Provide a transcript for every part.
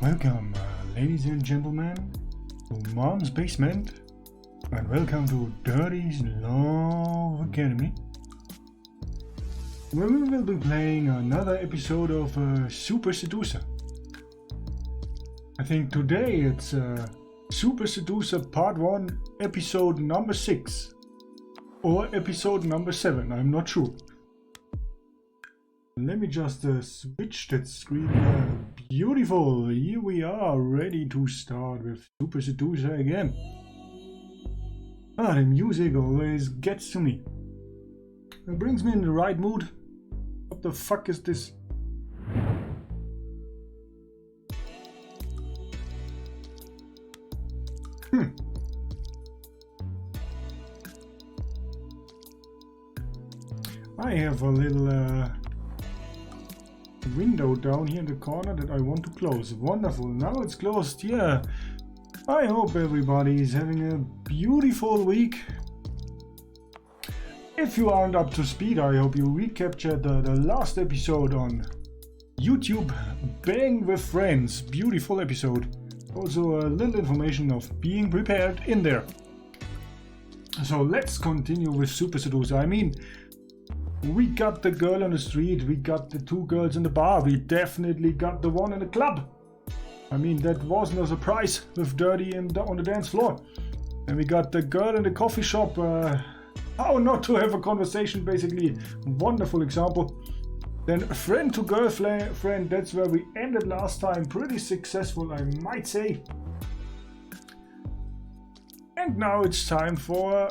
Welcome, ladies and gentlemen, to Mom's Basement, and welcome to Dirty's Love Academy, where we will be playing another episode of Super Seducer. I think today it's Super Seducer Part 1, Episode number 6, or Episode number 7, I'm not sure. Let me just switch that screen. Beautiful! Here we are, ready to start with Super Seducer again. The music always gets to me. It brings me in the right mood. What the fuck is this? I have a little window down here in the corner that I want to close. Wonderful, now it's closed. Yeah, I hope everybody is having a beautiful week. If you aren't up to speed, I hope you recaptured the last episode on YouTube, Bang with Friends. Beautiful episode. Also a little information of being prepared in there. So let's continue with Super Seducer. I mean, we got the girl on the street, we got the two girls in the bar, we definitely got the one in the club. I mean, that wasn't a surprise with Dirty on the dance floor. And we got the girl in the coffee shop, how not to have a conversation, basically. Wonderful example. Then friend to girlfriend, that's where we ended last time. Pretty successful, I might say. And now it's time for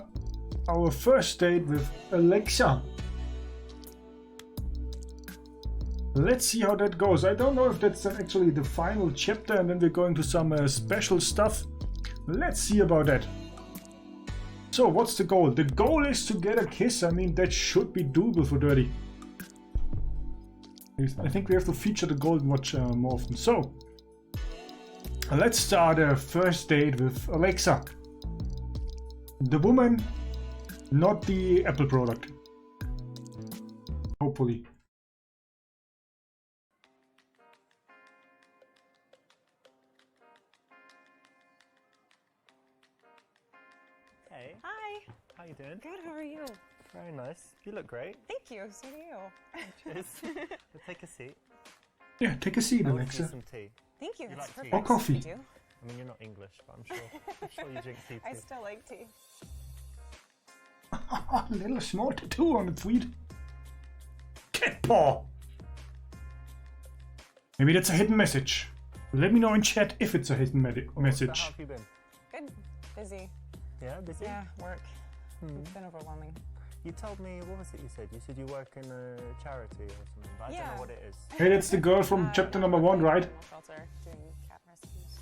our first date with Alexa. Let's see how that goes. I don't know if that's actually the final chapter and then we're going to some special stuff. Let's see about that. So what's the goal? The goal is to get a kiss. I mean, that should be doable for Dirty. I think we have to feature the Golden Watch more often. So let's start a first date with Alexa. The woman, not the Apple product. Hopefully. Hey. Hi. How you doing? Good, how are you? Very nice. You look great. Thank you, so do you. Cheers. We'll take a seat. Yeah, take a seat, I'll Alexa. some tea. Thank you, You that's like perfect. tea? Or coffee. I do. I mean, you're not English, but I'm sure you drink tea too. I still like tea. A little small tattoo on the tweed. Cat paw. Maybe that's a hidden message. Let me know in chat if it's a hidden So message. how have you been? Good. Busy. Yeah, busy? Yeah, work. It's been overwhelming. You told me, what was it you said? You said you work in a charity or something, but I don't Yeah. know what it is. Hey, that's the girl from chapter number 1, right? Animal shelter, doing cat rescues.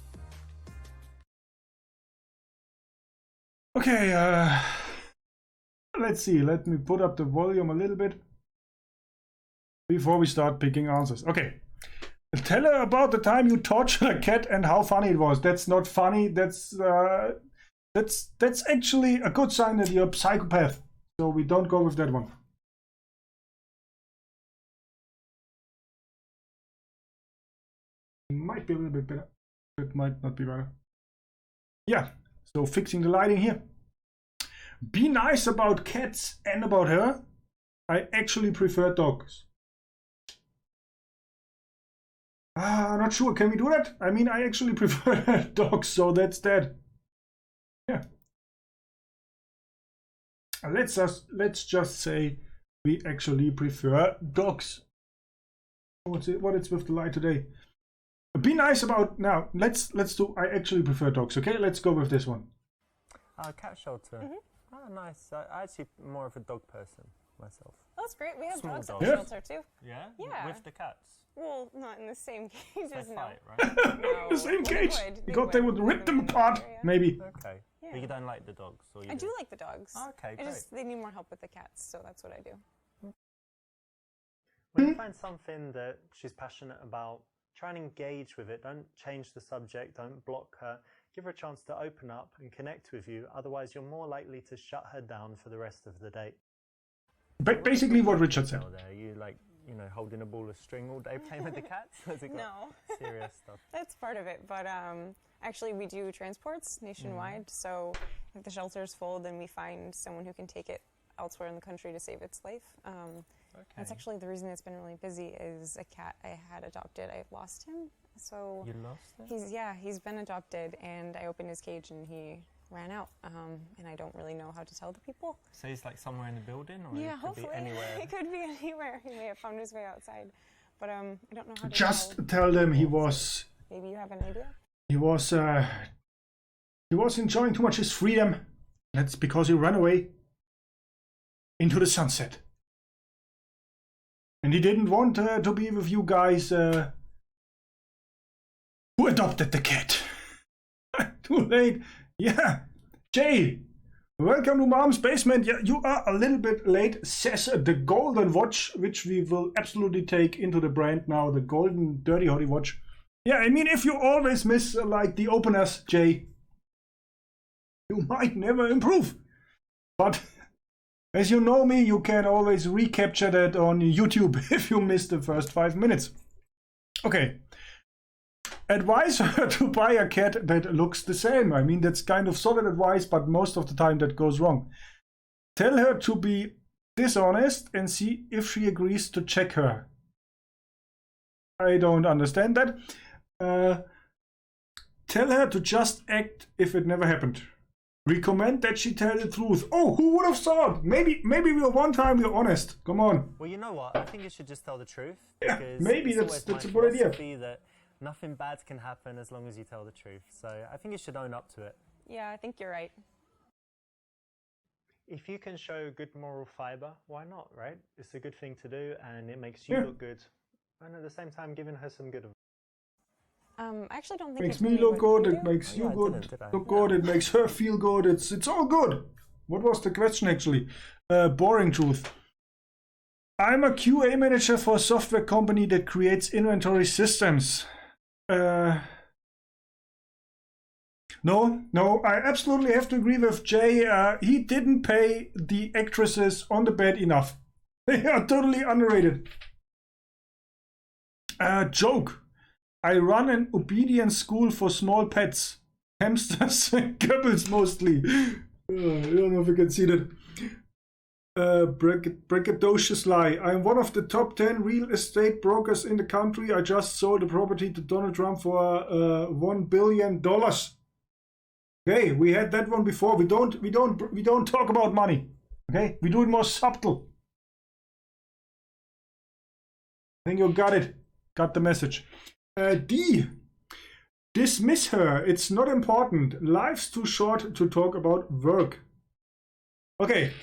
Okay, let's see. Let me put up the volume a little bit before we start picking answers. Okay. Tell her about the time you tortured a cat and how funny it was. That's not funny. That's actually a good sign that you're a psychopath. So we don't go with that one. Might be a little bit better. It might not be better. Yeah, so fixing the lighting here. Be nice about cats and about her. I actually prefer dogs. Not sure. Can we do that? I mean, I actually prefer dogs, so that's that. Yeah. Let's just say we actually prefer dogs. What it's with the light today? Be nice about now. Let's do. I actually prefer dogs. Okay, let's go with this one. Cat shelter. Oh, nice. I'm actually more of a dog person myself. Oh, that's great. We have Small dogs at dogs. the Yeah. shelter too. Yeah? Yeah. With the cats. Well, not in the same cages, They no. fight, right? No. The same Well, they cage. would. Because they would rip them in the apart. area. Maybe. Okay. Yeah. But you don't like the dogs? Or you I do like the dogs. Okay, I great. just they need more help with the cats, so that's what I do. When you find something that she's passionate about, try and engage with it. Don't change the subject. Don't block her. Give her a chance to open up and connect with you. Otherwise, you're more likely to shut her down for the rest of the date. Basically what Richard said. There, you like you know, holding a ball of string all day playing with the cats? Has it got No. serious stuff? That's part of it, but actually we do transports nationwide, so if the shelter's full, then we find someone who can take it elsewhere in the country to save its life. That's actually the reason it's been really busy is a cat I had adopted. I've lost him, so You lost it? he's been adopted, and I opened his cage and he ran out, and I don't really know how to tell the people. So he's like somewhere in the building, or Yeah, it could hopefully. be anywhere? It could be anywhere. He may have found his way outside, but I don't know how to Just tell. tell them he was Maybe you have an idea? he was enjoying too much his freedom. That's because he ran away into the sunset. And he didn't want to be with you guys who adopted the cat. Too late. Yeah. Jay, welcome to Mom's Basement. Yeah, you are a little bit late, says the golden watch, which we will absolutely take into the brand now, the golden DirtyHotte watch. Yeah, I mean, if you always miss like the openers, Jay, you might never improve. But as you know me, you can always recapture that on YouTube if you missed the first 5 minutes. Okay. Advise her to buy a cat that looks the same. I mean, that's kind of solid advice, but most of the time that goes wrong. Tell her to be dishonest and see if she agrees to check her. I don't understand that. Tell her to just act if it never happened. Recommend that she tell the truth. Oh, who would have thought? Maybe one time we're honest. Come on. Well, you know what? I think you should just tell the truth. Yeah, Because maybe it's that's always a my good idea. philosophy that nothing bad can happen as long as you tell the truth. So I think you should own up to it. Yeah, I think you're right. If you can show good moral fiber, why not, right? It's a good thing to do, and it makes you Yeah. look good. And at the same time, giving her some good advice. I actually don't think Makes it's me really look what good, you it do. makes you I good, didn't, did I? look good, it makes her feel good, it's all good. What was the question actually? Boring truth. I'm a QA manager for a software company that creates inventory systems. No, I absolutely have to agree with Jay. He didn't pay the actresses on the bed enough. They are totally underrated. Joke. I run an obedience school for small pets. Hamsters and couples mostly. I don't know if you can see that. Braggadocious lie. I'm one of the top 10 real estate brokers in the country. I just sold a property to Donald Trump for $1 billion. Okay, we had that one before. We don't talk about money. Okay, we do it more subtle. I think you got it. Got the message. D. Dismiss her. It's not important. Life's too short to talk about work. Okay.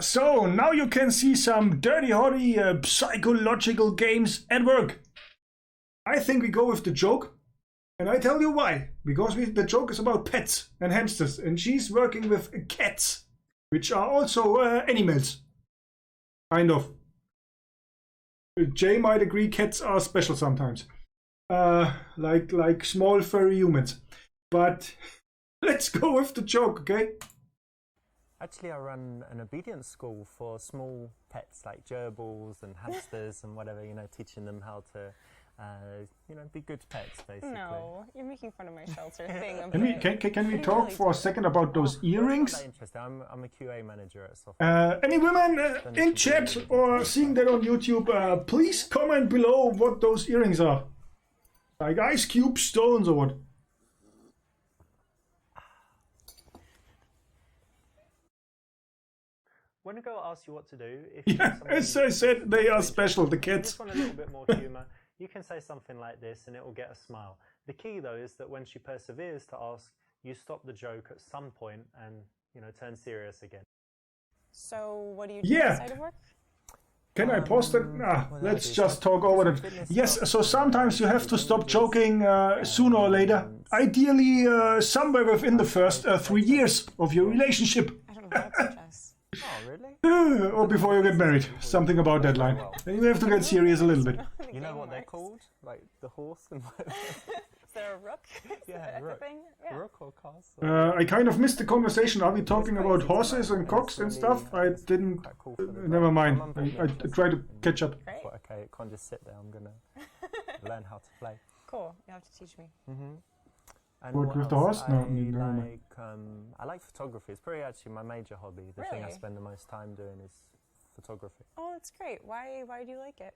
So now you can see some DirtyHotte psychological games at work. I think we go with the joke. And I tell you why. Because the joke is about pets and hamsters. And she's working with cats. Which are also animals. Kind of. Jay might agree cats are special sometimes. Like small furry humans. But let's go with the joke, okay? Actually, I run an obedience school for small pets like gerbils and hamsters and whatever, you know, teaching them how to, be good pets, basically. No, you're making fun of my shelter thing. Can we talk for a second about those earrings? Well, it's not that interesting. I'm a QA manager at software. Any women in chat or seeing that on YouTube, please comment below what those earrings are. Like ice cube stones or what? When a girl asks you what to do, if Yeah, as I said, they are special, the you cats. just want a little bit more humour, you can say something like this and it will get a smile. The key though is that when she perseveres to ask, you stop the joke at some point and, turn serious again. So what do you do Yeah. outside of work? Can I pause that? Let's just talk over it. Yes, so sometimes you have to stop joking sooner or later. Ideally, somewhere within the first 3 years of your relationship. I don't know how to chess. Oh, really? Or before you get married. Something about that line. Then you have to get serious a little bit. You know what they're called? Like the horse and there a rook? Yeah, rook. Thing? Yeah. Rook or castle. I kind of missed the conversation. Are we talking about horses and cocks and stuff? I didn't. Quite cool for the Never mind. My mum I bought me a try to lesson catch up. and I Great. thought, okay, it can't just sit there. I'm gonna learn how to play. Cool. You have to teach me. And What, with the else? horse? No, I never mind. I like photography. It's probably actually my major hobby. The thing I Really? spend the most time doing is photography. Oh, that's great. Why do you like it?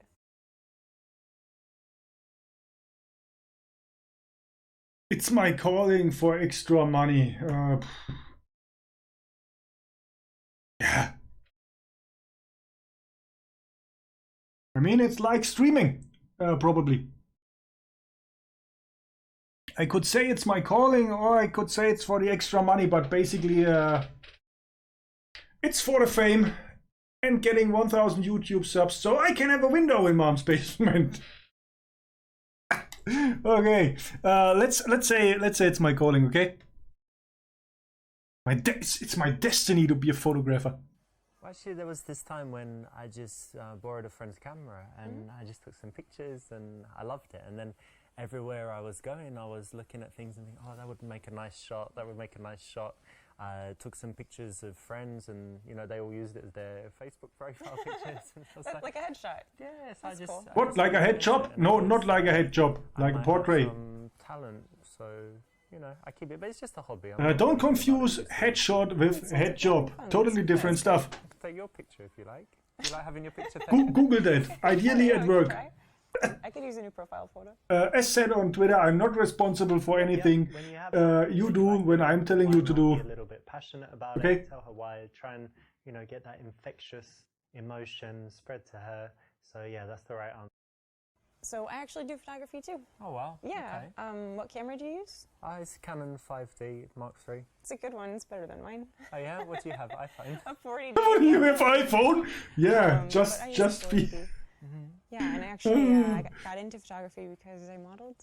It's my calling for extra money. Yeah. I mean, it's like streaming, probably. I could say it's my calling, or I could say it's for the extra money, but basically, it's for the fame and getting 1,000 YouTube subs, so I can have a window in Mom's basement. Okay, let's say it's my calling. Okay, it's my destiny to be a photographer. Well, actually, there was this time when I just borrowed a friend's camera and I just took some pictures and I loved it. And then everywhere I was going, I was looking at things and thinking, oh, that would make a nice shot. That would make a nice shot. Took some pictures of friends, and they all used it as their Facebook profile pictures. And I was Like a headshot. yes, That's cool. What, like a head job? No, not like a head job, like a portrait. Some talent, so I keep it, but it's just a hobby. Don't confuse headshot with head job. Totally different stuff. I can take your picture if you like. Do you like having your picture taken? Google that. Ideally Yeah, at we work. can try. I could use a new profile photo. As said on Twitter, I'm not responsible for anything When you have you do when I'm telling you to do. Be a little bit passionate about Okay. it. Tell her why. Try and get that infectious emotion spread to her. So yeah, that's the right answer. So I actually do photography too. Oh wow. Yeah. Okay. What camera do you use? It's Canon 5D Mark III. It's a good one. It's better than mine. Oh yeah. What do you have? iPhone. A 40D. Oh, you have iPhone? Yeah, but just I use just a be. 40D. Yeah, and actually I got into photography because I modeled.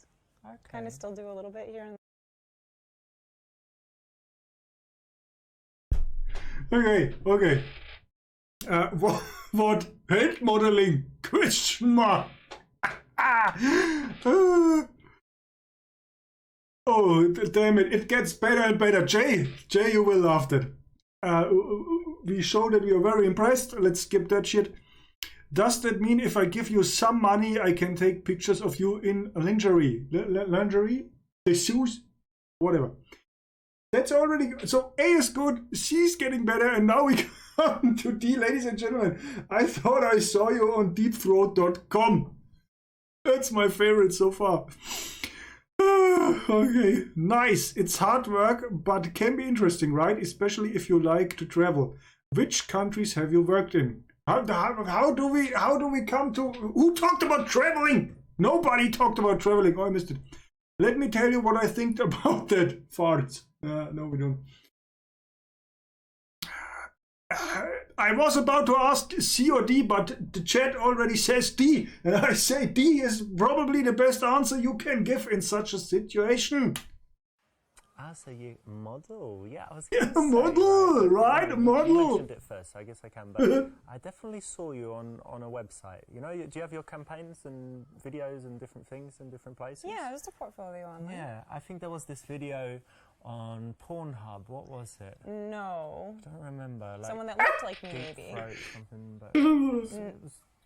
Okay. Kind of still do a little bit here and Okay. What head modeling? Question mark. Oh, damn it! It gets better and better. Jay, you will laugh that. We showed that we are very impressed. Let's skip that shit. Does that mean if I give you some money, I can take pictures of you in lingerie? Lingerie? The shoes? Whatever. That's already... So A is good, C is getting better, and now we come to D. Ladies and gentlemen, I thought I saw you on deepthroat.com. That's my favorite so far. Okay, nice. It's hard work, but can be interesting, right? Especially if you like to travel. Which countries have you worked in? How do we come to... Who talked about traveling? Nobody talked about traveling. Oh, I missed it. Let me tell you what I think about that. Farts. No, we don't. I was about to ask C or D, but the chat already says D. And I say D is probably the best answer you can give in such a situation. So you model? Yeah, I was Yeah, gonna say, model, right? You Model. mentioned it first, so I guess I can. But I definitely saw you on a website. Do you have your campaigns and videos and different things in different places? yeah, just a portfolio online. Yeah, I think there was this video on Pornhub. What was it? No. I don't remember. Like Someone that looked like me, deep maybe. throat something, but it was,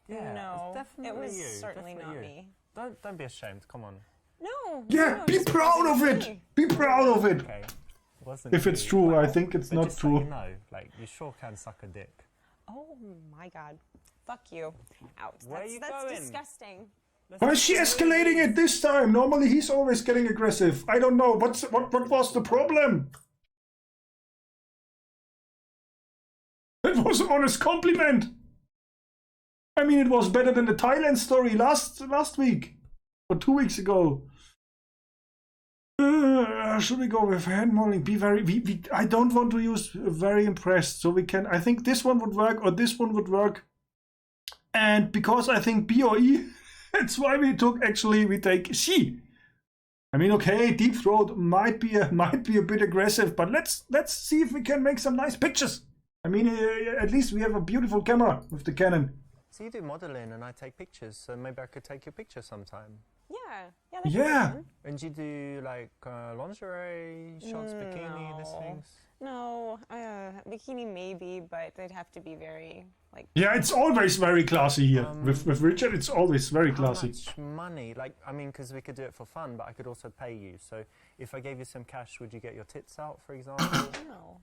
yeah, No, it was definitely it was you. certainly definitely not you. me. Don't be ashamed. Come on. No. Yeah, no, be just proud of wasn't it. me. Be proud of it. Okay. Wasn't If it's you. true, I Well, think it's but not just true. So you sure can suck a dick. Oh my god. Fuck you. Out. Where are you that's going? disgusting. Why is she escalating it this time? Normally he's always getting aggressive. I don't know. What was the problem? That was an honest compliment. I mean, it was better than the Thailand story last week or 2 weeks ago. Should we go with hand modeling? Be very. I don't want to use very impressed, so we can. I think this one would work or this one would work. And because I think B or E, that's why we take C. I mean, okay, deep throat might be a bit aggressive, but let's see if we can make some nice pictures. I mean, at least we have a beautiful camera with the Canon. So you do modeling and I take pictures, so maybe I could take your picture sometime. Yeah. Yeah. That'd be Yeah. fun. And do you do like lingerie shots, bikini, these things? No, bikini maybe, but they'd have to be very like. Yeah, it's always very classy here. With Richard, it's always very classy. How much money? Like, I mean, because we could do it for fun, but I could also pay you. So if I gave you some cash, would you get your tits out, for example? No.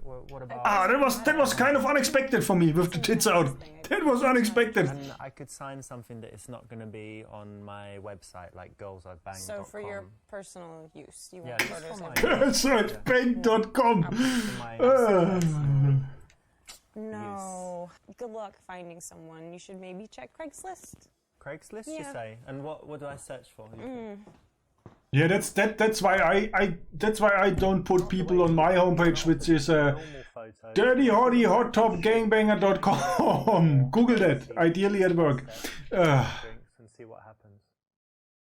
What about? That was kind of unexpected for me with the tits out. That was unexpected. And I could sign something that it's not going to be on my website, like girlsibang.com. So for your personal use, you want just photos for of my- Girlsibang.com. No. Good luck finding someone. You should maybe check Craigslist. Craigslist, you Yeah. say? And what do I search for? Yeah, that's why I don't put people on my homepage, which is DirtyHotte hottopgangbanger.com. Google that. Ideally at work. Drinks and see what happens.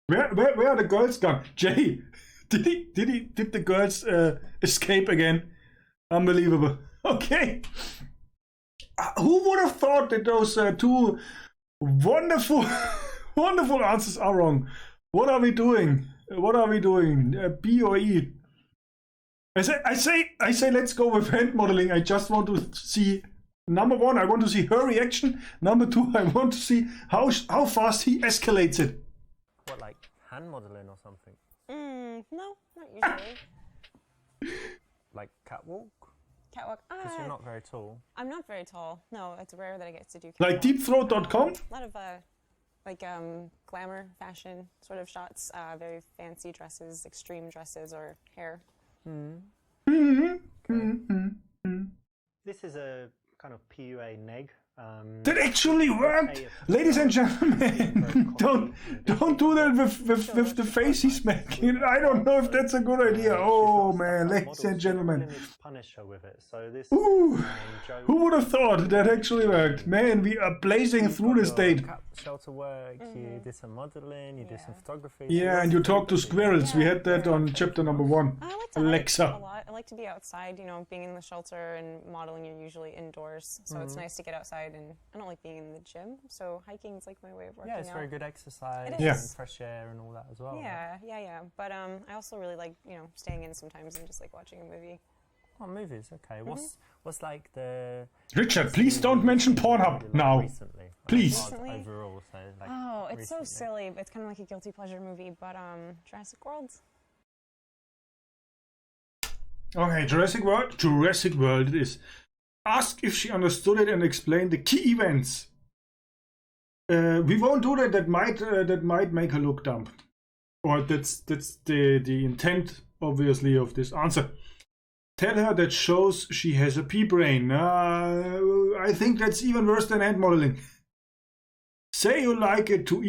Where are the girls gone? Jay, did the girls escape again? Unbelievable. Okay. Who would have thought that those two wonderful answers are wrong? What are we doing? B or E? I say let's go with hand modeling. I just want to see, number one, I want to see her reaction. Number two, I want to see how fast he escalates it. What, like hand modeling or something? No, not usually. Like catwalk? Catwalk. Because you're not very tall. I'm not very tall. No, it's rare that I get to do catwalk. Like deepthroat.com? A lot of glamour fashion sort of shots, very fancy dresses, extreme dresses, or hair. This is a kind of PUA neg. That actually worked, ladies and gentlemen. Don't do that with the face he's making. I don't know if that's a good idea. Oh man, ladies and gentlemen. Punish her with it. So this. Ooh, who would have thought that actually worked? Man, we are blazing through this date. Shelter work. You did some modeling. You did some photography. Yeah, and you talked to squirrels. We had that on chapter number 1. I like to Alexa. hike a lot. I like to be outside. You know, being in the shelter and modeling, you're usually indoors, so it's nice to get outside. And I don't like being in the gym, so hiking is like my way of working out. Yeah, it's very good exercise. It is. And fresh air and all that as well. Yeah. But I also really like staying in sometimes and just like watching a movie. Oh, movies. Okay. What's like the? Richard, please don't mention Pornhub now. Recently. Please. Overall, so like. Oh, it's recently. so silly. It's kind of like a guilty pleasure movie, but Jurassic World. Okay, Jurassic World it is. Ask if she understood it and explain the key events. We won't do that. That might make her look dumb. Or that's the intent, obviously, of this answer. Tell her that shows she has a pea brain. I think that's even worse than hand modeling. Say you like it too,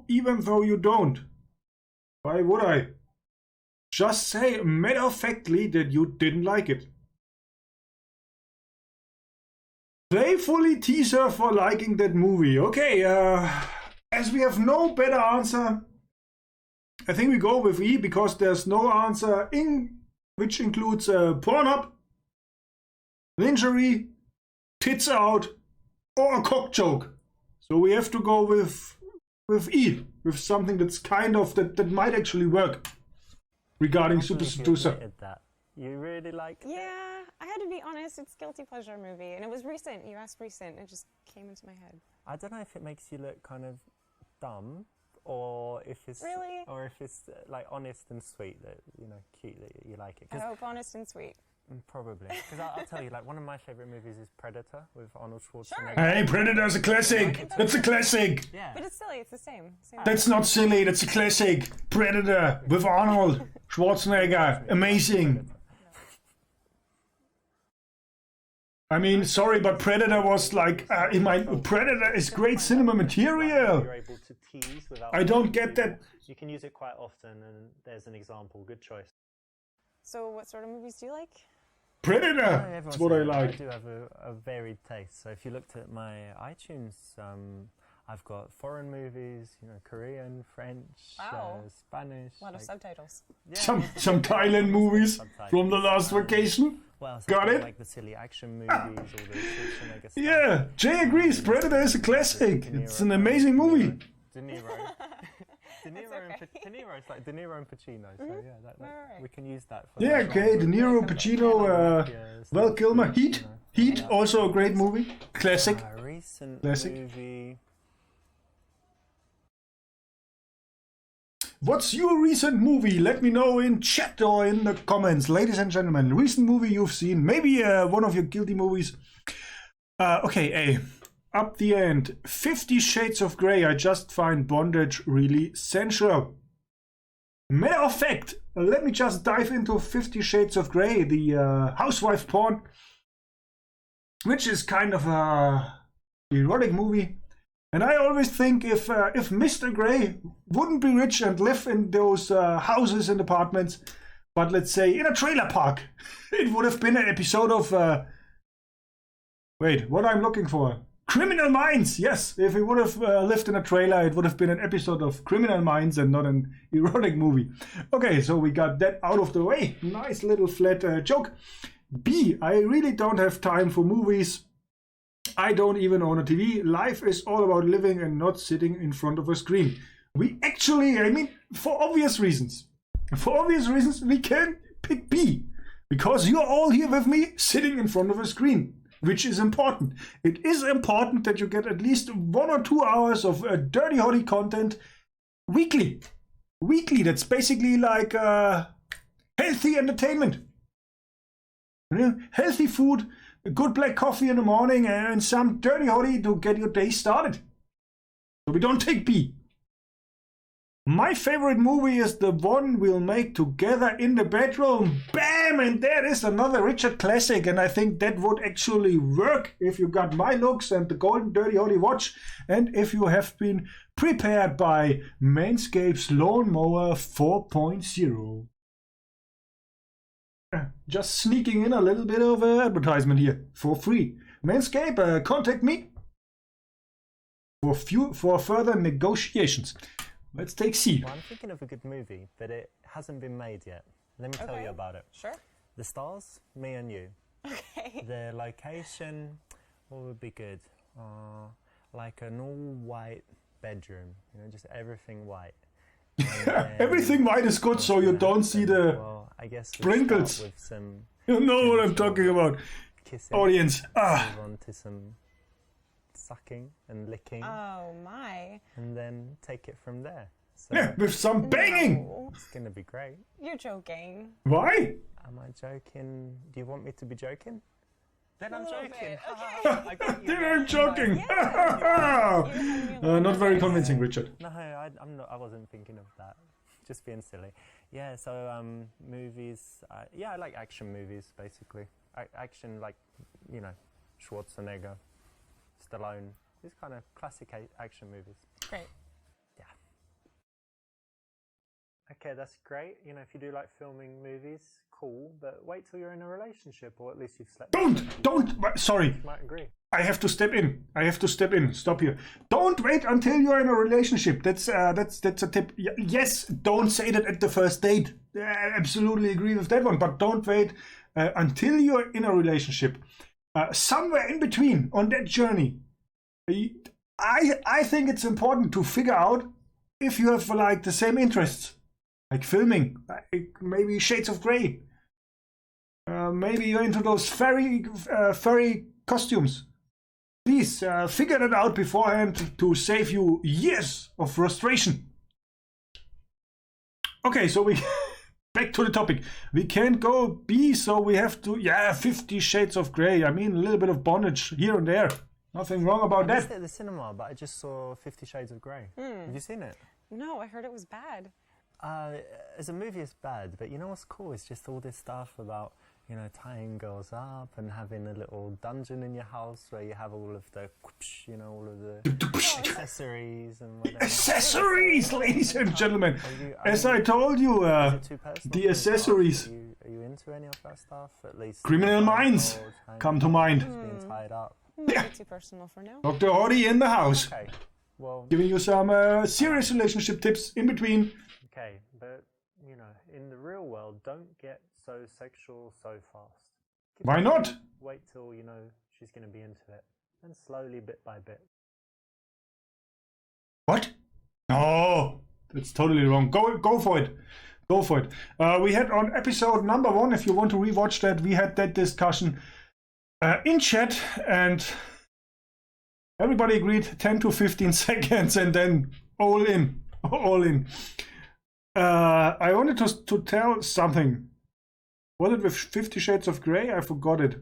even though you don't. Why would I? Just say matter-of-factly that you didn't like it. Playfully tease her for liking that movie. Okay, as we have no better answer, I think we go with E because there's no answer which includes Pornhub, lingerie, tits out, or a cock joke. So we have to go with E, with something that's kind of that might actually work regarding Super Seducer. You really liked it? Yeah, I had to be honest. It's a guilty pleasure movie, and it was recent. You asked recent. It just came into my head. I don't know if it makes you look kind of dumb, or if it's Really? or if it's like honest and sweet that cute that you like it. I hope honest and sweet. Probably, because I'll tell you, like one of my favorite movies is Predator with Arnold Schwarzenegger. Sure. Hey, Predator's a classic. That's a classic. Yeah. But it's silly. It's the same. That's not silly. That's a classic. Predator with Arnold Schwarzenegger. Amazing. I mean, sorry, but Predator was like, Predator is great cinema material. You're able to tease without. I don't get that. You can use it quite often, and there's an example. Good choice. So, what sort of movies do you like? Predator. That's what I like. I do have a varied taste. So if you looked at my iTunes, I've got foreign movies, you know, Korean, French, Wow. Spanish. A lot of subtitles. Yeah. Some Thailand movies Subtitles. from the last vacation. Well, so Got it? like the silly action movies, all the Schwarzenegger stuff. Yeah, Jay agrees. Predator is a classic. It's an amazing movie. De Niro. De Niro, okay. De Niro, it's like De Niro and Pacino. So yeah, Right. we can use that. For Yeah, the okay. De Niro, Pacino, Val Kilmer, Heat. Heat, also a great movie. Classic. Recent Classic. movie. What's your recent movie? Let me know in chat or in the comments, ladies and gentlemen. Recent movie you've seen, maybe one of your guilty movies. Okay, up the end. 50 Shades of Grey. I just find bondage really sensual. Matter of fact, let me just dive into 50 Shades of Grey, the housewife porn, which is kind of a erotic movie. And I always think if Mr. Grey wouldn't be rich and live in those houses and apartments, but let's say in a trailer park, it would have been an episode of wait, what I'm looking for? Criminal Minds. Yes, if he would have lived in a trailer, it would have been an episode of Criminal Minds and not an erotic movie. Okay, so we got that out of the way. Nice little flat joke. B, I really don't have time for movies. I don't even own a TV. Life is all about living and not sitting in front of a screen. We actually, I mean, for obvious reasons, we can pick B. Because you're all here with me, sitting in front of a screen, which is important. It is important that you get at least 1 or 2 hours of DirtyHotte content weekly. Weekly, that's basically like healthy entertainment. Healthy food, a good black coffee in the morning, and some DirtyHotte to get your day started. So we don't take B. My favorite movie is the one we'll make together in the bedroom. Bam! And there is another Richard classic, and I think that would actually work if you got my looks and the golden DirtyHotte watch, and if you have been prepared by Manscaped's Lawnmower 4.0. Just sneaking in a little bit of advertisement here for free. Manscaped, contact me for further negotiations. Let's take C. Well, I'm thinking of a good movie, but it hasn't been made yet. Let me tell you about it. Sure. The stars, me and you. Okay. The location, what would be good? Like an all-white bedroom, you know, just everything white. Everything white is good, so you don't see the I guess sprinkles. With some you know what I'm talking about. Kissing. Audience. Move on to some sucking and licking. Oh my. And then take it from there. So Yeah, with some banging. No. it's going to be great. You're joking. Why? Am I joking? Do you want me to be joking? Then I'm little joking. bit, I got you. Then I'm joking. Yeah. Not very convincing, Richard. No, I'm not. I wasn't thinking of that. Just being silly. Yeah. So movies. Yeah, I like action movies basically. Action, like, you know, Schwarzenegger, Stallone. These kind of classic action movies. Great. Yeah. Okay, that's great. You know, if you do like filming movies, cool. But wait till you're in a relationship, or at least you've slept. Don't. Sorry. You might agree. I have to step in. Stop here. Don't wait until you're in a relationship. That's a tip. Yes, don't say that at the first date. I absolutely agree with that one. But don't wait until you're in a relationship. Somewhere in between on that journey, I think it's important to figure out if you have like the same interests, like filming, like maybe Shades of Grey. Maybe you're into those furry costumes. Please figure that out beforehand to save you years of frustration. Okay, so we back to the topic. We can't go B, so we have to 50 Shades of Grey. I mean, a little bit of bondage here and there. Nothing wrong about I that. was at the cinema, but I just saw 50 Shades of Grey. Have you seen it? No, I heard it was bad. As a movie, it's bad, but you know what's cool? It's just all this stuff about, you know, tying girls up and having a little dungeon in your house where you have all of the, you know, all of the accessories and whatever. Accessories, ladies and gentlemen. As I I told you, is it too personal the for you? accessories. Are you into any of that stuff? At least Criminal Minds come to mind. being tied up. Might be too personal for now. Dr. Hotte in the house. Okay. Well, giving you some serious relationship tips in between. okay, but you know, in the real world, don't get so sexual so fast. Why not? Wait till you know she's going to be into it, and slowly, bit by bit. What? No, that's totally wrong. Go for it. Go for it. We had on episode number 1, if you want to rewatch that, we had that discussion in chat, and everybody agreed 10 to 15 seconds, and then all in. All in. I wanted to tell something. Was it with 50 Shades of Grey? I forgot it.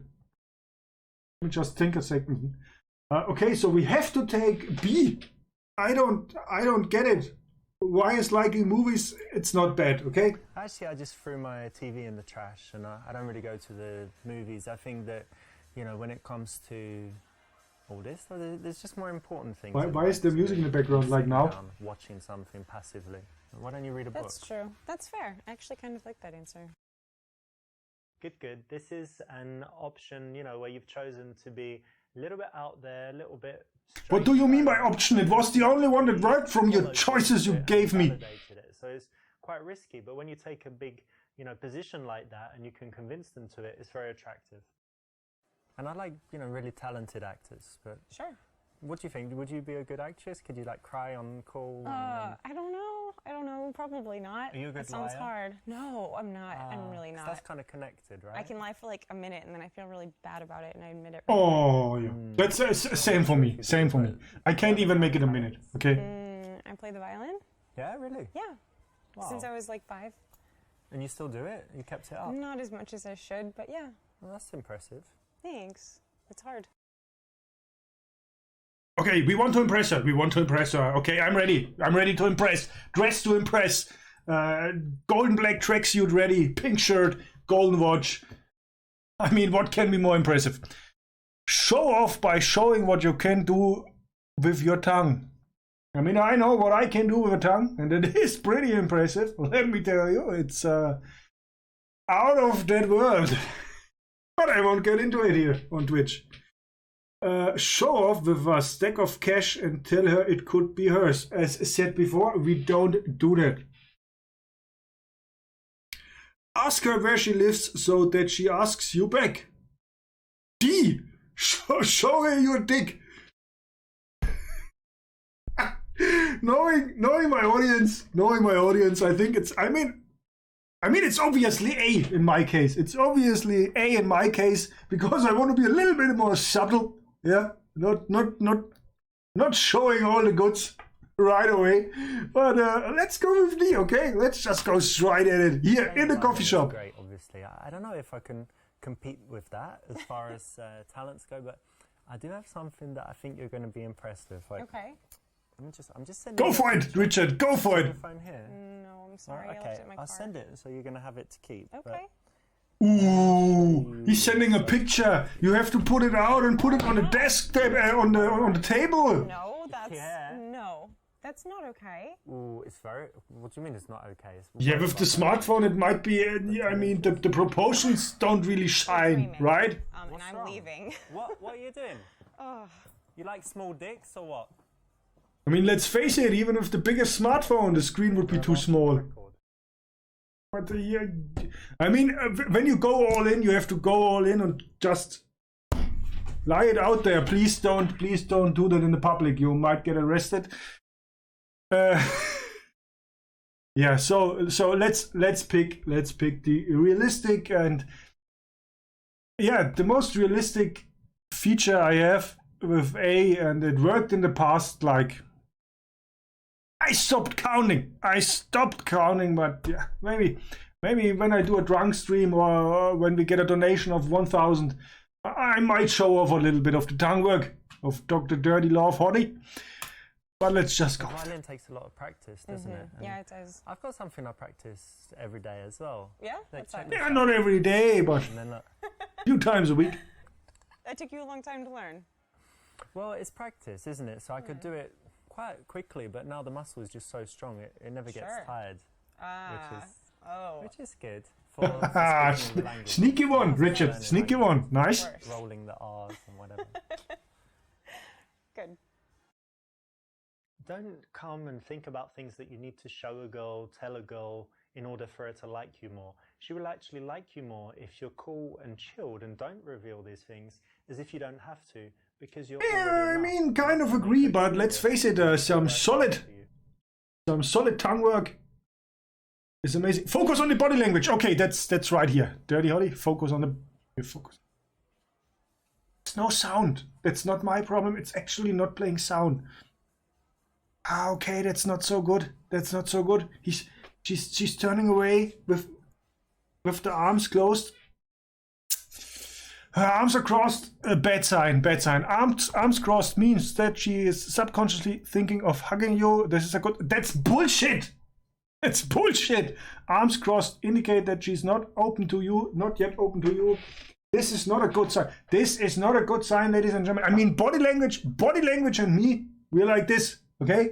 Let me just think a second. Okay, so we have to take B. I don't get it. Why is liking movies? It's not bad, okay? Actually, I just threw my TV in the trash, and I don't really go to the movies. I think that, you know, when it comes to all this, there's just more important things. Why is the music in the background like now? Watching something passively. Why don't you read a book? That's true. That's fair. I actually kind of like that answer. Good. This is an option, you know, where you've chosen to be a little bit out there, a little bit... What do you mean by option? It was the only one that worked from your choices you gave me. So it's quite risky, but when you take a big, you know, position like that and you can convince them to it, it's very attractive. And I like, you know, really talented actors, but... Sure. What do you think? Would you be a good actress? Could you, like, cry on call? I don't know. Probably not. Are you a good That sounds liar? hard. No, I'm not. I'm really not. That's kind of connected, right? I can lie for like a minute and then I feel really bad about it and I admit it. Oh, yeah. That's same for me. Same for me. I can't even make it a minute, okay? I play the violin. Yeah, really? Yeah. Wow. Since I was like 5. And you still do it? You kept it up? Not as much as I should, but yeah. Well, that's impressive. Thanks. It's hard. Okay, we want to impress her. Okay, I'm ready. I'm ready to impress. Dressed to impress. Golden black tracksuit ready. Pink shirt. Golden watch. I mean, what can be more impressive? Show off by showing what you can do with your tongue. I mean, I know what I can do with a tongue, and it is pretty impressive. Let me tell you, it's out of that world. But I won't get into it here on Twitch. Show off with a stack of cash and tell her it could be hers. As said before, we don't do that. Ask her where she lives so that she asks you back. D. Show her your dick. knowing my audience, I think it's. I mean, it's obviously A in my case. It's obviously A in my case because I want to be a little bit more subtle. Yeah, not showing all the goods right away. But let's go with D, okay? Let's just go straight at it here in the coffee shop. Great, obviously. I don't know if I can compete with that as far as talents go, but I do have something that I think you're going to be impressed with. Like, Okay. I'm just sending. Go for it, Richard. Go for it. Your phone here. No, I'm sorry. Right, I okay, left it in my car. I'll send it, so you're going to have it to keep. Okay. Ooh, he's sending a picture. You have to put it out and put it on the desk on the table. No, that's Yeah. no. That's not okay. Ooh, it's very... What do you mean it's not okay? Yeah, with the smartphone it might be, I mean, the proportions don't really shine, right? And What's I'm wrong? leaving. What are you doing? Oh. You like small dicks or what? I mean, let's face it, even with the biggest smartphone, the screen would be too small. But I mean, when you go all in, you have to go all in and just lie it out there. Please don't do that in the public. You might get arrested. Yeah. So let's pick the realistic and the most realistic feature I have with A, and it worked in the past. Like, I stopped counting, but yeah, maybe when I do a drunk stream or when we get a donation of 1,000, I might show off a little bit of the tongue work of Dr. DirtyHotte. But let's just go. Violin takes a lot of practice, doesn't it? And Yeah, it does. I've got something I practice every day as well. Yeah? Like, What's that? check Yeah, not every day, but And then look. a few times a week. That took you a long time to learn. Well, it's practice, isn't it? So I could do it quite quickly, but now the muscle is just so strong, it never gets Sure. tired, Oh. which is good for speaking the language. Sneaky one, Richard. Learning Sneaky language. one. Nice. Of course. Rolling the R's and whatever. Good. don't come and think about things that you need to show a girl, tell a girl in order for her to like you more. She will actually like you more if you're cool and chilled and don't reveal these things, as if you don't have to, because you're I mean, kind of agree, but let's face it, some solid tongue work is amazing. Focus on the body language. Okay, that's right here. DirtyHotte, focus on the focus. There's no sound. That's not my problem. It's actually not playing sound. Ah, okay, that's not so good. That's not so good. She's turning away with the arms closed. Her arms are crossed. Bad sign. Bad sign. Arms crossed means that she is subconsciously thinking of hugging you. This is a good. That's bullshit. It's bullshit. Arms crossed indicate that she's not open to you. Not yet open to you. This is not a good sign. This is not a good sign, ladies and gentlemen. I mean, body language and me, we're like this, okay?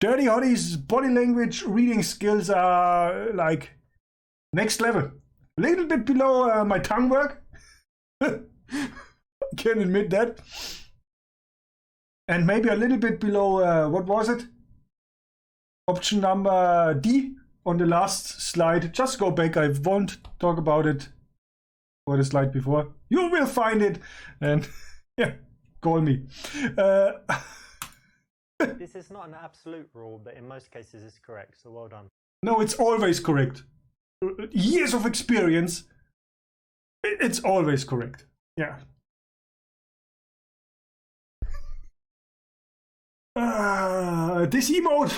DirtyHotte's body language reading skills are like next level. A little bit below my tongue work. I can admit that. And maybe a little bit below, what was it? Option number D on the last slide. Just go back. I won't talk about it for the slide before. You will find it. And yeah, call me. This is not an absolute rule, but in most cases it's correct, so well done. No, it's always correct. Years of experience. It's always correct. Yeah. This emote.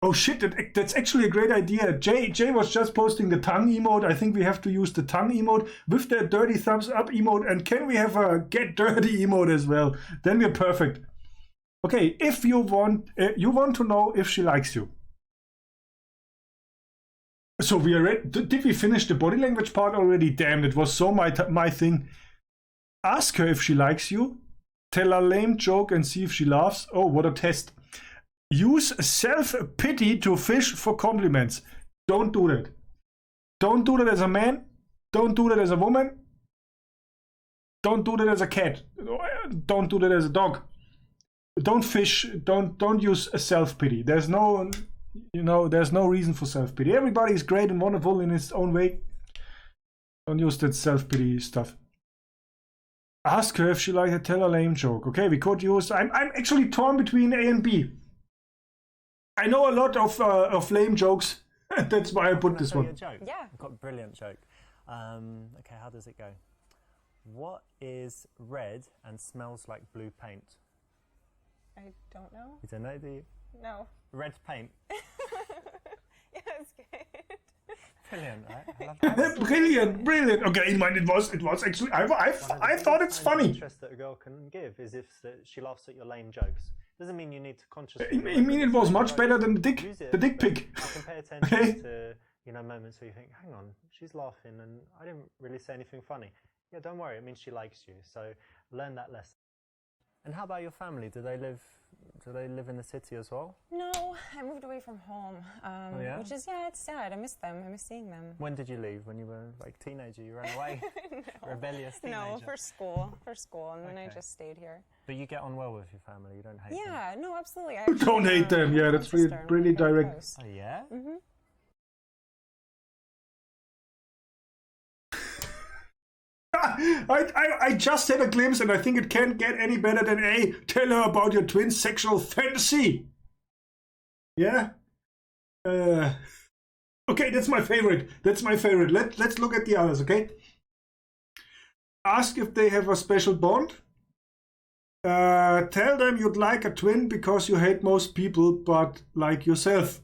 Oh shit, that's actually a great idea. Jay was just posting the tongue emote. I think we have to use the tongue emote with the dirty thumbs up emote. And can we have a get dirty emote as well? Then we're perfect. Okay, if you want to know if she likes you. So we are ready. Did we finish the body language part already? Damn, it was so my thing. Ask her if she likes you. Tell a lame joke and see if she laughs. Oh, what a test. Use self-pity to fish for compliments. Don't do that. Don't do that as a man. Don't do that as a woman. Don't do that as a cat. Don't do that as a dog. Don't fish. Don't use self-pity. There's no reason for self-pity. Everybody is great and wonderful in his own way. Don't use that self-pity stuff. Ask her if she likes to tell a lame joke. Okay, we could use. I'm actually torn between A and B. I know a lot of lame jokes. That's why I put this one. Joke? Yeah. I've got a brilliant joke. Okay, how does it go? What is red and smells like blue paint? I don't know. You don't know, do you? No. Red paint. Yeah, it's good. Brilliant, right? I love that. Brilliant. Okay, it was actually. I thought it's funny. Interest that a girl can give is if she laughs at your lame jokes. Doesn't mean you need to consciously. I mean, it was much better than the dick pic. You can pay attention to moments where you think, hang on, she's laughing and I didn't really say anything funny. Yeah, don't worry, it means she likes you. So learn that lesson. And how about your family? Do they live in the city as well? No, I moved away from home, which is, it's sad. I miss them. I miss seeing them. When did you leave? When you were like a teenager? You ran away? No. Rebellious teenager? No, for school, and then I just stayed here. But you get on well with your family? You don't hate them? Yeah, no, absolutely. I don't hate them. Yeah, that's really direct. Close. Oh, yeah? Mm-hmm. I just had a glimpse and I think it can't get any better than A. Tell her about your twin sexual fantasy. Yeah? Okay, that's my favorite. Let's look at the others, okay? Ask if they have a special bond. Tell them you'd like a twin because you hate most people but like yourself.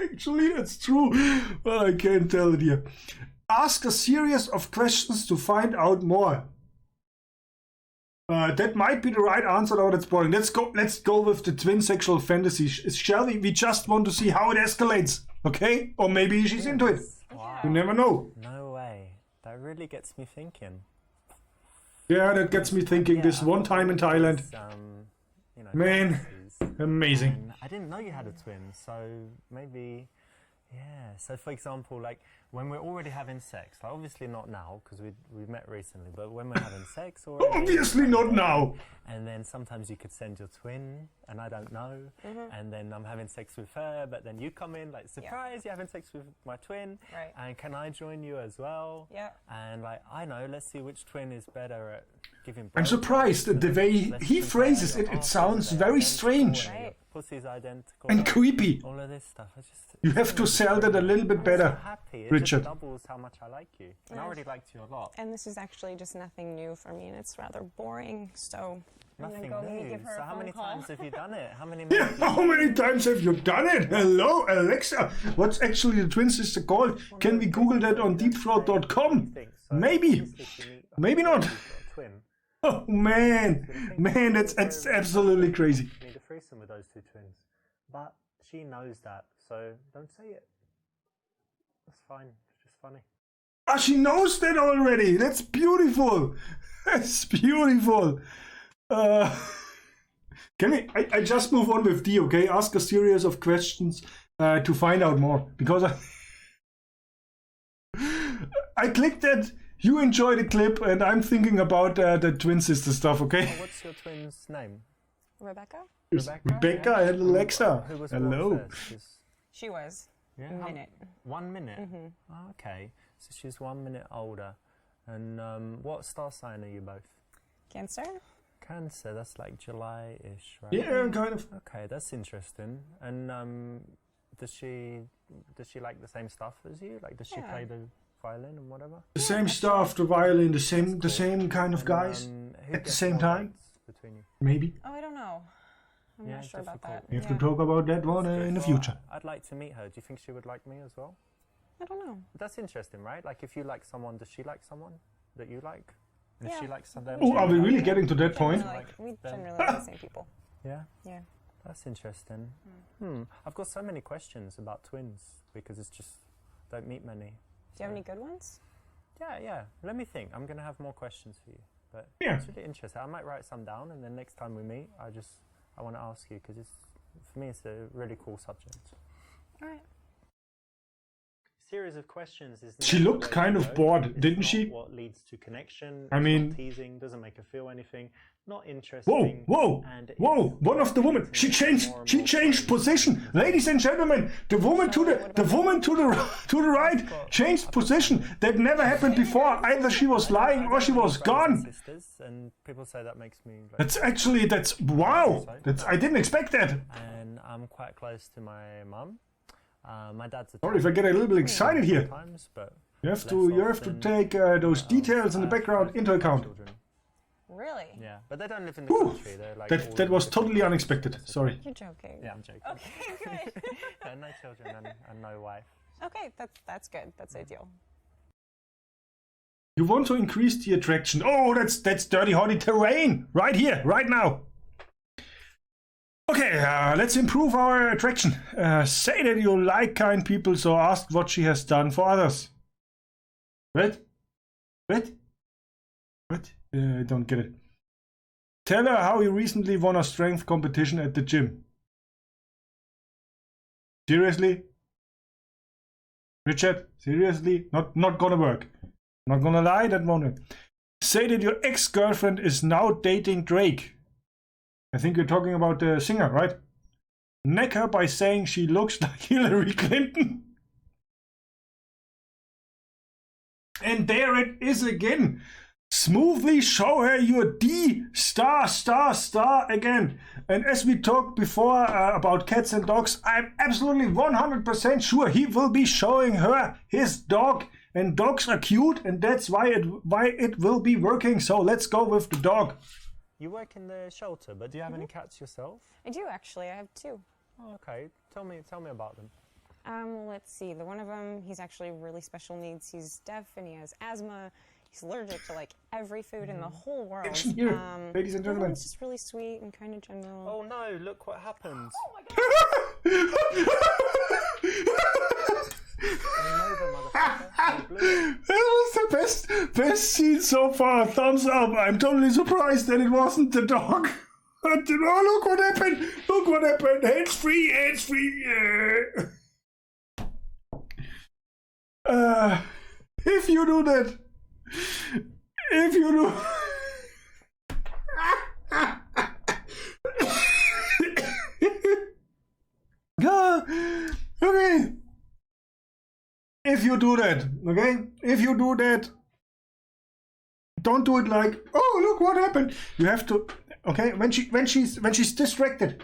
Actually, that's true. Well, I can't tell it here. Ask a series of questions to find out more. That might be the right answer. Oh, that's boring. Let's go with the twin sexual fantasy. Shall we? We just want to see how it escalates, okay? Or maybe she's into it. Wow. You never know. No way. That really gets me thinking. Yeah, that gets me thinking. This one time in Thailand. Man, amazing. And I didn't know you had a twin, so maybe Yeah. So, for example, like when we're already having sex, like obviously not now because we met recently, but when we're having sex, already, Obviously not now. And then sometimes you could send your twin, and I don't know. And then I'm having sex with her, but then you come in like, surprise, you're having sex with my twin. Right. And can I join you as well? Yeah. And like, I know, let's see which twin is better at giving birth. I'm surprised at the way he phrases it. It sounds very strange Right. Pussy's identical. and creepy. All of this stuff. You have to sell that a little bit better, so happy. It Richard. just doubles how much I like you. And I already liked you a lot. And this is actually just nothing new for me, and it's rather boring. So I'm Nothing gonna go maybe new. give her So a how phone many call. times have you done it? How many? How many times have you done it? Hello, Alexa. What's actually the twin sister called? Can we Google that on deepthroat.com? Maybe. Maybe not. Twin. Oh man, that's absolutely crazy. You need a threesome with those two twins, but she knows that, so don't say it. That's fine. It's just funny. Ah, she knows that already. That's beautiful. That's beautiful. Can we? I just move on with D, okay? Ask a series of questions to find out more, because I clicked that. You enjoy the clip, and I'm thinking about the twin sister stuff, okay? Oh, what's your twin's name? Rebecca? Rebecca and Alexa. Who was Hello. born first? 'Cause- She was. Yeah, A minute. 1 minute. Oh, okay, so she's 1 minute older. And what star sign are you both? Cancer? Cancer. That's like July-ish, right? Yeah, kind of. Okay, that's interesting. And does she like the same stuff as you? Like, does she Yeah. play the violin and whatever? The same stuff, the violin, the same kind of guys Who at the gets same more time. votes between you? Maybe. Oh, I don't know. I'm Yeah, not sure about difficult. that. We have to talk about that one in the Well, future. I'd like to meet her. Do you think she would like me as well? I don't know. That's interesting, right? Like, if you like someone, does she like someone that you like? And if Yeah. she likes someone, Oh, are we really getting to that point? We them. generally like the same people. Yeah, Yeah. that's interesting. I've got so many questions about twins because it's just don't meet many. Do you have any good ones? Yeah. Let me think. I'm gonna have more questions for you, but Yeah. it's really interesting. I might write some down, and then next time we meet, I want to ask you because for me it's a really cool subject. All right. Series of questions is. She not looked the way kind to of go. bored, It's didn't not she? What leads to connection? I it's mean- not teasing doesn't make her feel anything. Not interesting. Whoa! and it's One of the women. getting She to changed. more and She more changed friends. position, ladies and gentlemen. The woman to the right changed position. That never happened before. Either she was lying or she was gone. Sisters, and people say that makes me. Like, That's wow. I didn't expect that. and I'm quite close to my mum. My dad's a Sorry if I get a little bit excited here. sometimes, but You have to less often. take those details in the background into account. Children. Really? Yeah, but they don't live in the Ooh, country. They're like all That in was different totally places. unexpected. Sorry. You're joking. Yeah, I'm joking. Okay, good. Yeah, no children and no wife. Okay, that's good. That's ideal. You want to increase the attraction. Oh, that's DirtyHotte terrain right here, right now. Okay, let's improve our attraction. Say that you like kind people, so ask what she has done for others. What? I don't get it. Tell her how you recently won a strength competition at the gym. Seriously? Richard, seriously? Not gonna work. Not gonna lie, that won't work. Say that your ex-girlfriend is now dating Drake. I think you're talking about the singer, right? Neck her by saying she looks like Hillary Clinton. And there it is again. Smoothly show her your D star again. And as we talked before about cats and dogs, I'm absolutely 100% sure he will be showing her his dog. And dogs are cute, and that's why it will be working. So let's go with the dog. You work in the shelter, but do you have any cats yourself? I do actually. I have two. Oh, okay. Tell me about them. Let's see. The one of them, he's actually really special needs. He's deaf and he has asthma. He's allergic to like every food in the whole world. Action here, ladies and The other gentlemen. one's just really sweet and kind of gentle. Oh no! Look what happened. That was the best scene so far. Thumbs up. I'm totally surprised that it wasn't the dog. But, oh, look what happened. Hands free. If you do that, if you do. Okay. If you do that, okay? If you do that, don't do it like, oh, look what happened. You have to, okay? When she's distracted,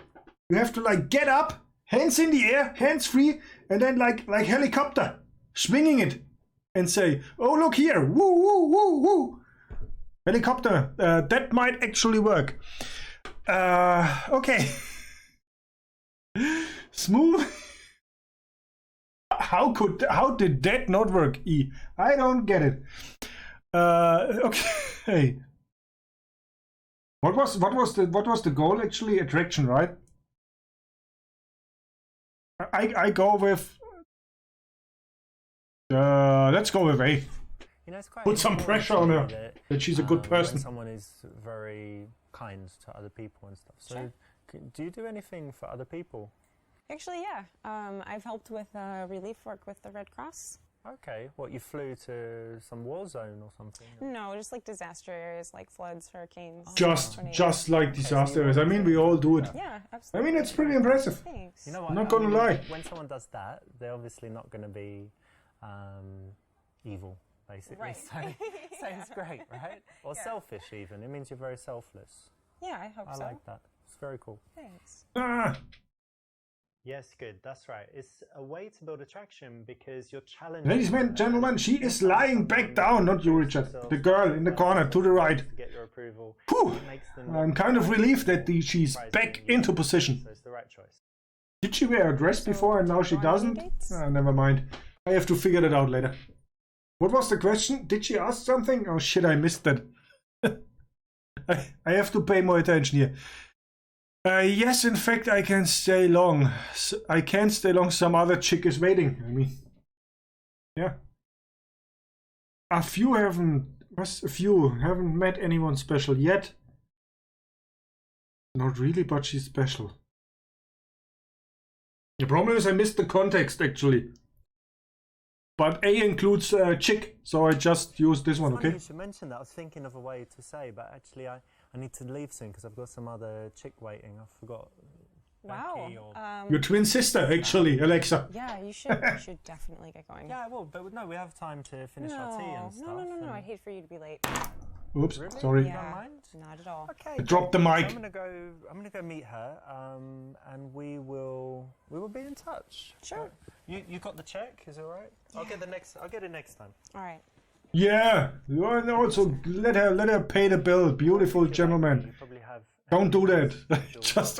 you have to like get up, hands in the air, hands free, and then like helicopter, swinging it, and say, oh, look here, woo, woo, woo, woo. Helicopter, that might actually work. Okay. Smooth. How did that not work? E. I don't get it. Okay. What was the goal actually? Attraction, right? I go with. Let's go with A. You know, it's quite Put some pressure on her that she's a good person. When someone is very kind to other people and stuff. So, Sure. Do you do anything for other people? Actually, yeah. I've helped with relief work with the Red Cross. Okay. What, you flew to some war zone or something? No, just like disaster areas like floods, hurricanes. Just like disaster areas. I mean, we all do it. Yeah, I absolutely. mean, it's pretty impressive. Thanks. You know what? I'm not gonna lie. When someone does that, they're obviously not going to be evil, basically. Right. So it's great, right? Or selfish even. It means you're very selfless. Yeah, I hope I so. like that. It's very cool. Thanks. Yes, good. That's right. It's a way to build attraction because you're challenging. Ladies and gentlemen, she is lying back down, not you, Richard. The girl in the corner to the right. To get your approval. Whew. It makes them I'm kind of relieved that she's back into position. So it's the right choice. Did she wear a dress before and now she doesn't? Never mind. I have to figure that out later. What was the question? Did she ask something? Oh shit, I missed that. I have to pay more attention here. Yes, in fact, I can stay long. I can't stay long. Some other chick is waiting. I mean, yeah. A few haven't met anyone special yet. Not really, but she's special. The problem is I missed the context actually. But A includes chick, so I just used this one, okay? You should mention that. I was thinking of a way to say, but actually I need to leave soon because I've got some other chick waiting. I forgot. Wow. Your twin sister, actually, Alexa. Yeah, you should definitely get going. Yeah, I will, but no, we have time to finish our tea and stuff. No. I'd hate for you to be late. Oops, Really? sorry. You don't mind? Not at all. Okay. Drop the mic. I'm gonna go meet her, and we will be in touch. Sure. You got the check? Is it all right? Yeah. I'll get it next time. All right. Yeah, and also let her pay the bill. Beautiful gentleman. You probably have. Don't do that.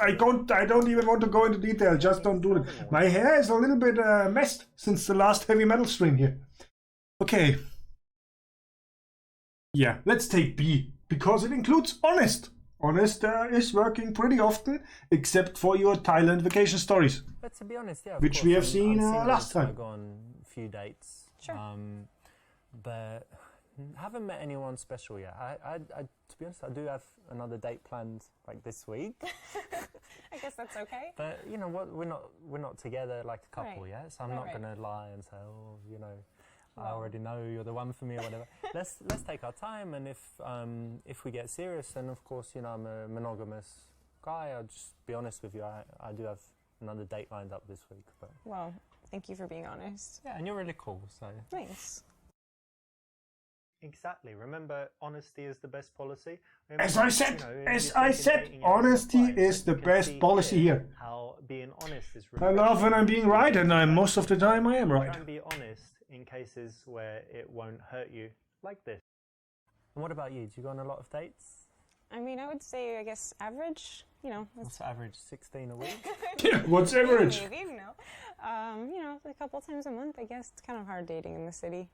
I don't even want to go into detail. Just don't do it. My hair is a little bit messed since the last heavy metal stream here. Okay. Yeah, let's take B because it includes Honest. Honest is working pretty often, except for your Thailand vacation stories. But to be honest, yeah, which we have seen last time. I've gone on a few dates. Sure. But haven't met anyone special yet. I to be honest, I do have another date planned like this week. I guess that's okay. But you know what? We're not together like a couple Right. yet, so I'm not Right. gonna lie and say, oh, you know, I Well. already know you're the one for me or whatever. let's take our time, and if we get serious, then of course, you know, I'm a monogamous guy. I'll just be honest with you. I do have another date lined up this week, but Well, thank you for being honest. yeah, and you're really cool, so. Thanks. Exactly. Remember, honesty is the best policy. As I said, honesty is the best policy here. How being honest is I love when I'm being right, and most of the time I am right. Try and be honest in cases where it won't hurt you, like this. And what about you? Do you go on a lot of dates? I mean, I would say, I guess, average. You know, What's the average? 16 a week? Yeah, what's average? Maybe, you know. You know, a couple times a month, I guess. It's kind of hard dating in the city.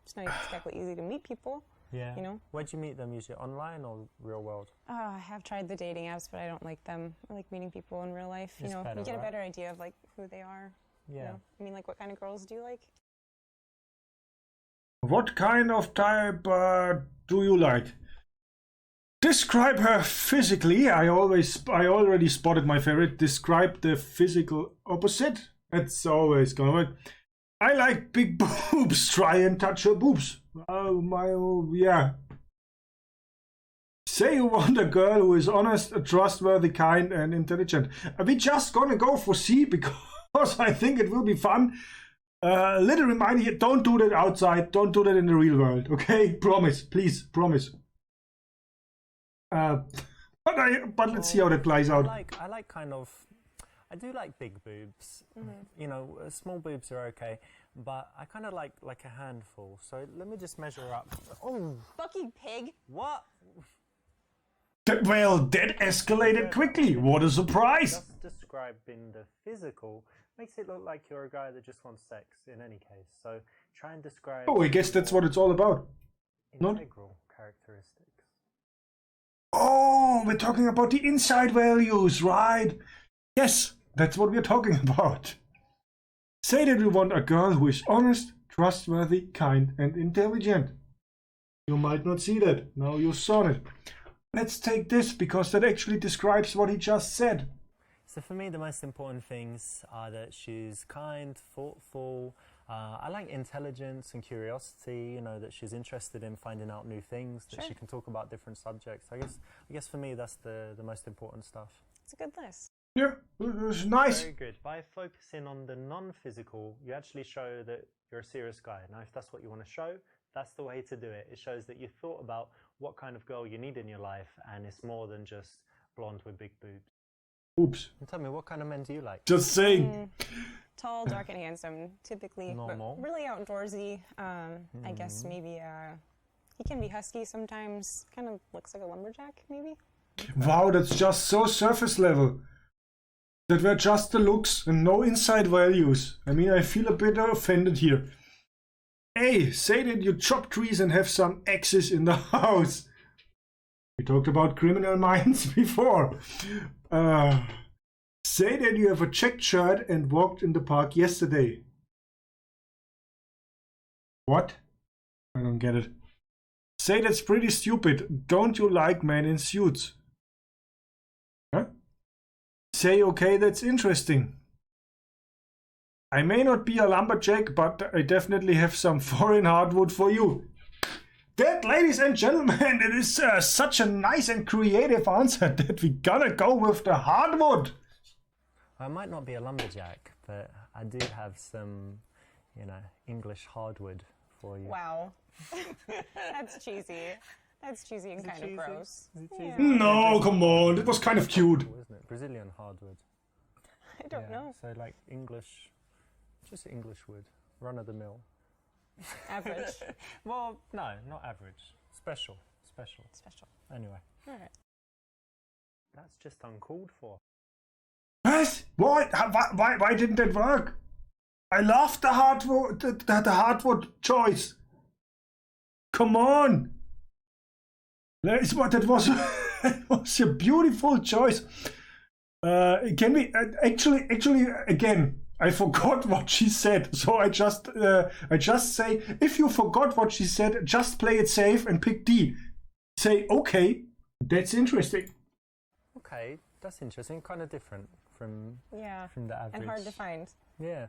It's not exactly easy to meet people. Yeah. You know? Where'd you meet them usually? Online or real world? I have tried the dating apps, but I don't like them. I like meeting people in real life. You It's know, better, you get a right? better idea of like who they are. Yeah. You know? I mean, like, what kind of girls do you like? What kind of type do you like? Describe her physically. I already spotted my favorite. Describe the physical opposite. That's always gonna work. I like big boobs. Try and touch her boobs. Oh my, oh yeah. Say you want a girl who is honest, trustworthy, kind, and intelligent. We just gonna go for C because I think it will be fun. Little reminder here, don't do that outside. Don't do that in the real world, okay? Promise, please, promise. But let's see how that plays out. I do like big boobs. You know, small boobs are okay, but I kind of like a handful. So let me just measure up. Oh, Bucky pig. what? Well, that escalated quickly. What a surprise! Just describing the physical makes it look like you're a guy that just wants sex in any case. So try and describe. Oh, I guess that's what it's all about. Integral characteristics. Oh, we're talking about the inside values, right? Yes, that's what we're talking about. Say that we want a girl who is honest, trustworthy, kind, and intelligent. You might not see that. Now you saw it. Let's take this because that actually describes what he just said. So for me, the most important things are that she's kind, thoughtful. I like intelligence and curiosity. You know, that she's interested in finding out new things. That she can talk about different subjects. I guess for me, that's the most important stuff. It's a good list. Yeah, it was nice. Very good. By focusing on the non-physical, you actually show that you're a serious guy. Now, if that's what you want to show, that's the way to do it. It shows that you thought about what kind of girl you need in your life, and it's more than just blonde with big boobs. Oops. And tell me, what kind of men do you like? Just saying. Tall, dark, and handsome, typically. Normal. But really outdoorsy. I guess maybe he can be husky sometimes. Kind of looks like a lumberjack, maybe. Wow, that's just so surface level. That were just the looks and no inside values. I mean, I feel a bit offended here. Hey, say that you chop trees and have some axes in the house. We talked about criminal minds before. Say that you have a checked shirt and walked in the park yesterday. What? I don't get it. Say that's pretty stupid. Don't you like men in suits? Huh? Say, okay, that's interesting. I may not be a lumberjack, but I definitely have some foreign hardwood for you. That, ladies and gentlemen, it is such a nice and creative answer that we gotta go with the hardwood. I might not be a lumberjack, but I do have some, you know, English hardwood for you. Wow. That's cheesy. That's cheesy and kind of gross. Is it cheesy? Yeah. No, come on, it was kind of cute. Isn't it? Brazilian hardwood. I don't know. So like English, just English wood, run of the mill. Average. Well, no, not average. Special. Anyway. All right. That's just uncalled for. What? Why didn't that work? I love the hardwood, the hardwood choice. Come on. That was it was a beautiful choice. Can we actually again? I forgot what she said, so I just say, if you forgot what she said, just play it safe and pick D. Say, okay, that's interesting. Okay, that's interesting. Kind of different from the average. And hard to find. Yeah.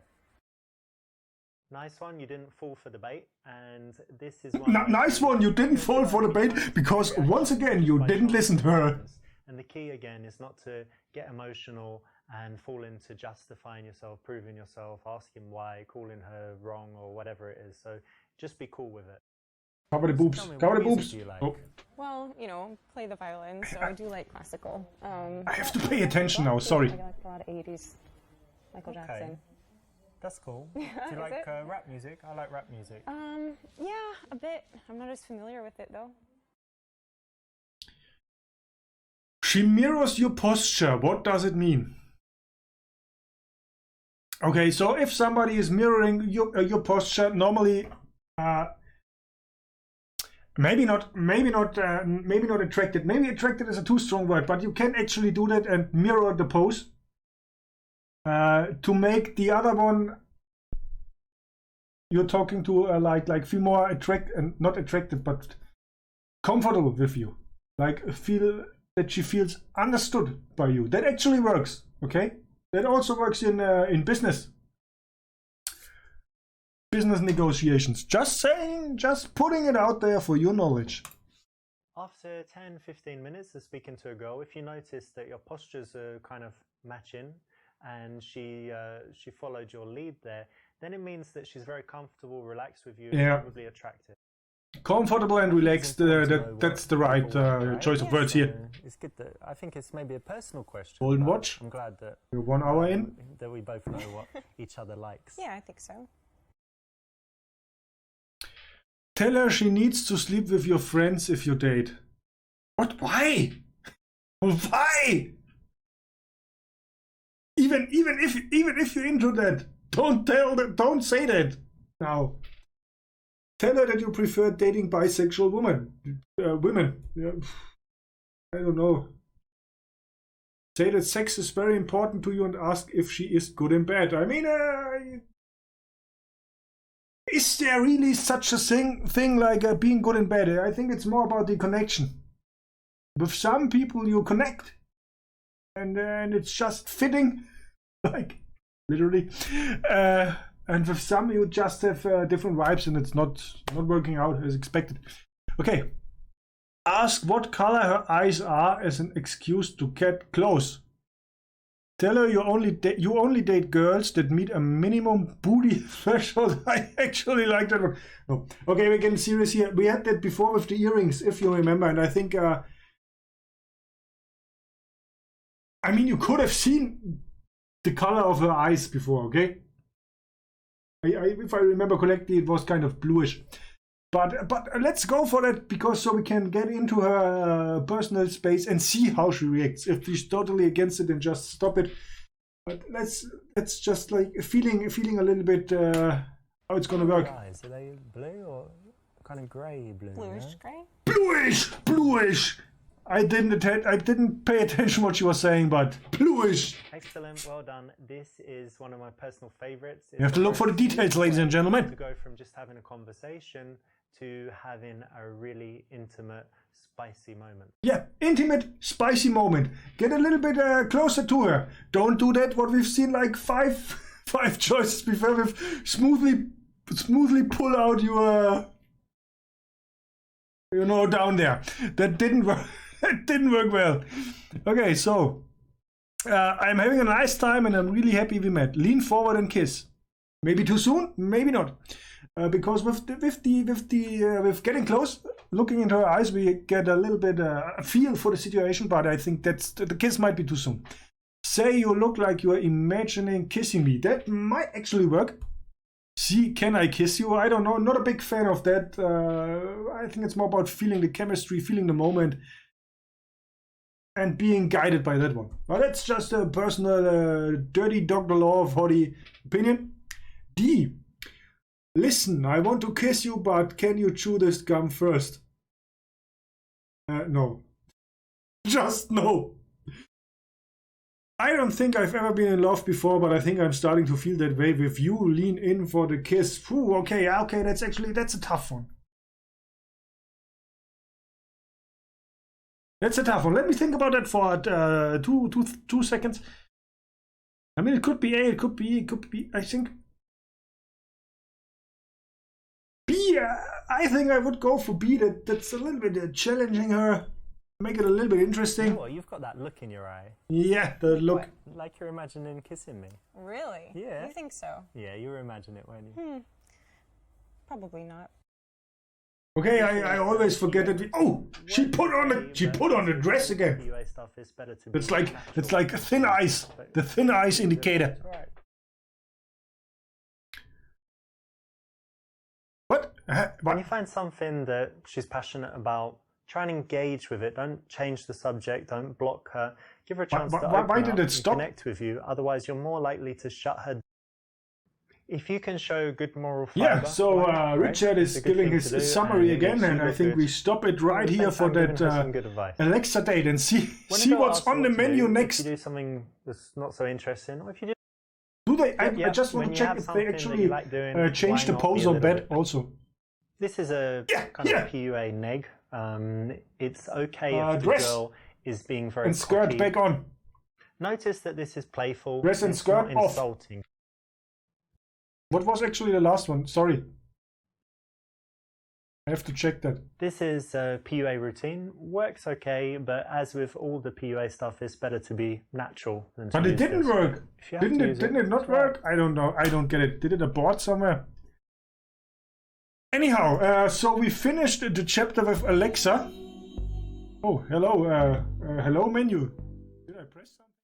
Nice one. You didn't fall for the bait, and this is one. Nice one. You didn't fall for the bait because once again you didn't listen to her. And the key again is not to get emotional and fall into justifying yourself, proving yourself, asking why, calling her wrong or whatever it is. So just be cool with it. Cover the boobs. Cover the boobs. Like? Oh. Well, you know, play the violin, so I do like classical. I have to pay attention now. Sorry. I like a lot of 80s. Michael Jackson. That's cool. Do you like rap music? I like rap music. Yeah, a bit. I'm not as familiar with it though. She mirrors your posture. What does it mean? Okay, so if somebody is mirroring your posture, normally, maybe not attracted. Maybe attracted is a too strong word, but you can actually do that and mirror the pose to make the other one you're talking to like feel more not attracted, but comfortable with you. Like feel that she feels understood by you. That actually works. Okay. That also works in business. business negotiations. Just saying, just putting it out there for your knowledge. After 10-15 minutes of speaking to a girl, if you notice that your postures are kind of matching and she followed your lead there, then it means that she's very comfortable, relaxed with you, and probably attractive. Comfortable and relaxed, that's the right choice of words here. It's good that, I think it's maybe a personal question. Golden watch? I'm glad that you're 1 hour in. That we both know what each other likes. Yeah, I think so. Tell her she needs to sleep with your friends if you date. What? Why? Why? Even if you're into that, don't say that. Now, tell her that you prefer dating bisexual women. Yeah. I don't know. Say that sex is very important to you and ask if she is good in bed. I mean, is there really such a thing like being good in bed? I think it's more about the connection. With some people you connect, and it's just fitting, like literally. And with some you just have different vibes, and it's not working out as expected. Okay. Ask what color her eyes are as an excuse to get close. Tell her you only date girls that meet a minimum booty threshold. I actually like that one. No. Okay, we're getting serious here. We had that before with the earrings, if you remember, and I think I mean, you could have seen the color of her eyes before, okay? If I remember correctly, it was kind of bluish. But let's go for that, because so we can get into her personal space and see how she reacts. If she's totally against it, then just stop it. But let's just like feeling a little bit how it's gonna work. Eyes, are they blue or kind of grey blue? Bluish grey? Bluish! I didn't pay attention what she was saying, but bluish. Excellent, well done. This is one of my personal favorites. You have to look for the details, ladies and gentlemen. To go from just having a conversation to having a really intimate, spicy moment. Yeah, intimate, spicy moment. Get a little bit closer to her. Don't do that what we've seen like five choices before with smoothly pull out your down there. That didn't work. That didn't work well. Okay, so I'm having a nice time and I'm really happy we met. Lean forward and kiss. Maybe too soon, maybe not. Because with getting close, looking into her eyes, we get a little bit a feel for the situation. But I think the kiss might be too soon. Say you look like you are imagining kissing me. That might actually work. See, can I kiss you? I don't know. Not a big fan of that. I think it's more about feeling the chemistry, feeling the moment, and being guided by that one. But that's just a personal dirty Dr. Law of Hottie opinion. D. Listen, I want to kiss you, but can you chew this gum first? No. Just no. I don't think I've ever been in love before, but I think I'm starting to feel that way with you. Lean in for the kiss. Phew, okay, that's a tough one. That's a tough one. Let me think about that for 2 seconds. I mean, it could be A, it could be E, it could be, I think. B, I think I would go for B. That's a little bit challenging her. Make it a little bit interesting. You know what? You've got that look in your eye. Yeah, the look. What? Like you're imagining kissing me. Really? Yeah. You think so? Yeah, you were imagining it, weren't you? Probably not. Okay, I always forget that. She put on the dress again. PUA stuff is better to it's like a thin ice. The thin ice indicator. Right. What? When you find something that she's passionate about, try and engage with it. Don't change the subject. Don't block her. Give her a chance to why open did up it stop? and connect with you. Otherwise, you're more likely to shut her down. If you can show good moral fiber. Yeah, so Richard is giving his summary again, and I think we stop it right here for that Alexa date and see what's on the menu next. If you do something that's not so interesting, or if you do they? I just want to check if they actually change the pose on bed also. This is a kind of PUA neg. It's okay if the girl is being very and skirt cocky. back on. Notice that this is playful. Dress and skirt not insulting. What was actually the last one? Sorry. I have to check that. This is a PUA routine. Works okay, but as with all the PUA stuff, it's better to be natural than to But it use didn't this. work. If you have to use Didn't it not it's right. work? I don't know. I don't get it. Did it abort somewhere? Anyhow, so we finished the chapter with Alexa. Oh, hello. Hello, menu.